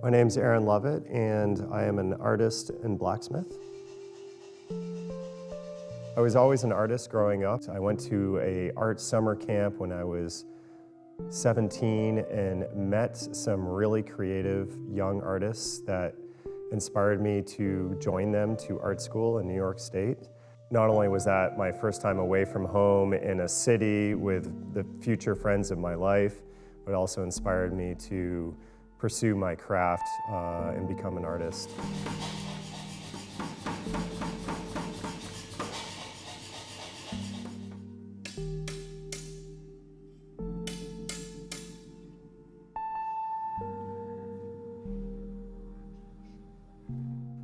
My name's Aaron Loveitt, and I am an artist and blacksmith. I was always an artist growing up. I went to an art summer camp when I was 17 and met some really creative young artists that inspired me to join them to art school in New York State. Not only was that my first time away from home in a city with the future friends of my life, but also inspired me to pursue my craft and become an artist.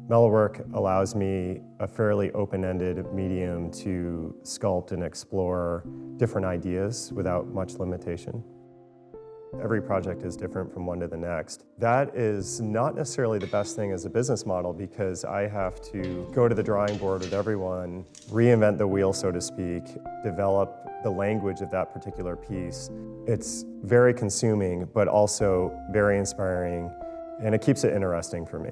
Metalwork allows me a fairly open-ended medium to sculpt and explore different ideas without much limitation. Every project is different from one to the next. That is not necessarily the best thing as a business model because I have to go to the drawing board with everyone, reinvent the wheel, so to speak, develop the language of that particular piece. It's very consuming, but also very inspiring, and it keeps it interesting for me.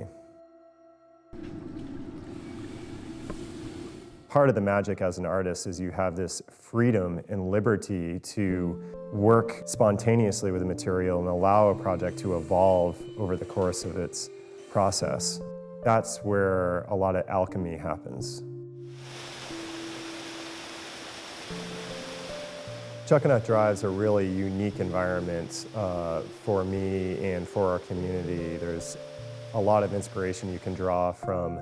Part of the magic as an artist is you have this freedom and liberty to work spontaneously with the material and allow a project to evolve over the course of its process. That's where a lot of alchemy happens. Chuckanut Drive is a really unique environment for me and for our community. There's a lot of inspiration you can draw from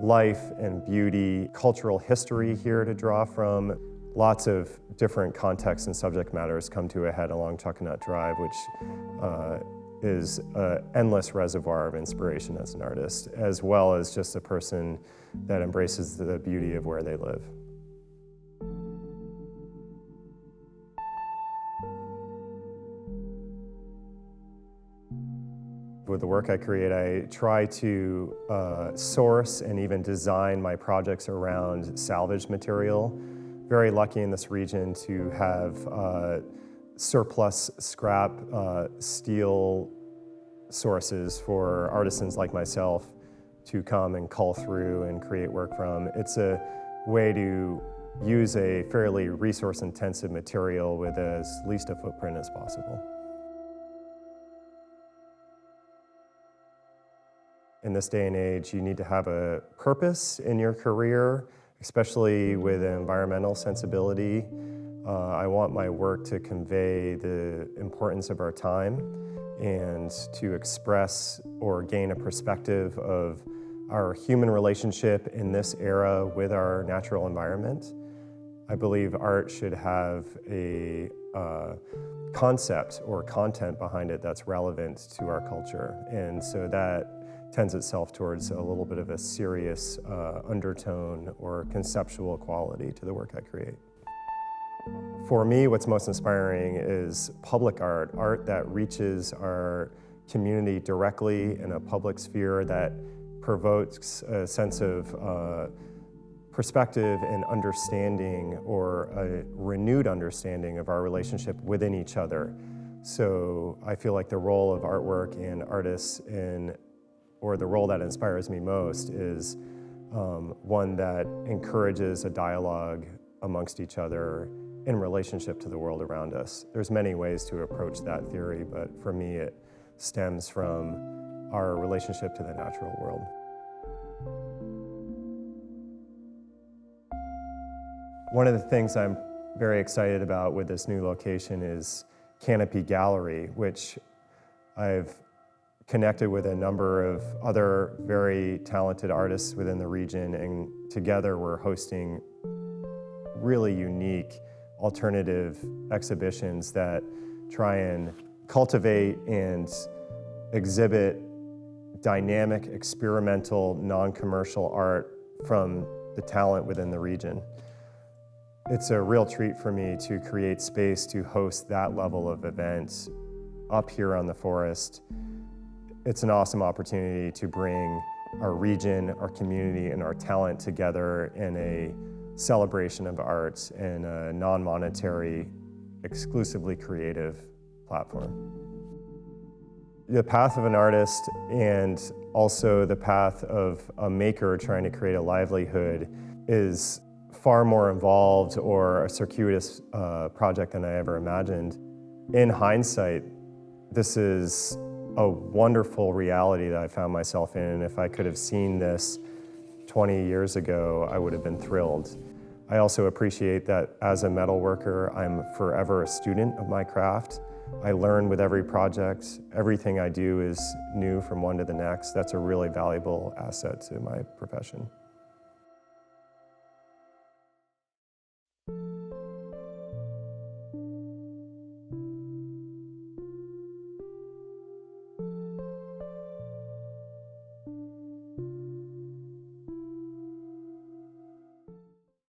life and beauty, cultural history here to draw from. Lots of different contexts and subject matters come to a head along Chuckanut Drive, which is an endless reservoir of inspiration as an artist, as well as just a person that embraces the beauty of where they live. With the work I create, I try to source and even design my projects around salvaged material. Very lucky in this region to have surplus scrap steel sources for artisans like myself to come and cull through and create work from. It's a way to use a fairly resource-intensive material with as least a footprint as possible. In this day and age, you need to have a purpose in your career, especially with an environmental sensibility. I want my work to convey the importance of our time and to express or gain a perspective of our human relationship in this era with our natural environment. I believe art should have a concept or content behind it that's relevant to our culture. And so that tends itself towards a little bit of a serious undertone or conceptual quality to the work I create. For me, what's most inspiring is public art, art that reaches our community directly in a public sphere that provokes a sense of perspective and understanding or a renewed understanding of our relationship within each other. So I feel like the role of artwork and artists or the role that inspires me most is one that encourages a dialogue amongst each other in relationship to the world around us. There's many ways to approach that theory, but for me it stems from our relationship to the natural world. One of the things I'm very excited about with this new location is Canopy Gallery, which I've connected with a number of other very talented artists within the region, and together we're hosting really unique alternative exhibitions that try and cultivate and exhibit dynamic, experimental, non-commercial art from the talent within the region. It's a real treat for me to create space to host that level of events up here on the forest. It's an awesome opportunity to bring our region, our community, and our talent together in a celebration of arts and a non-monetary, exclusively creative platform. The path of an artist and also the path of a maker trying to create a livelihood is far more involved or a circuitous project than I ever imagined. In hindsight, this is a wonderful reality that I found myself in, and if I could have seen this 20 years ago, I would have been thrilled. I also appreciate that as a metal worker, I'm forever a student of my craft. I learn with every project. Everything I do is new from one to the next. That's a really valuable asset to my profession.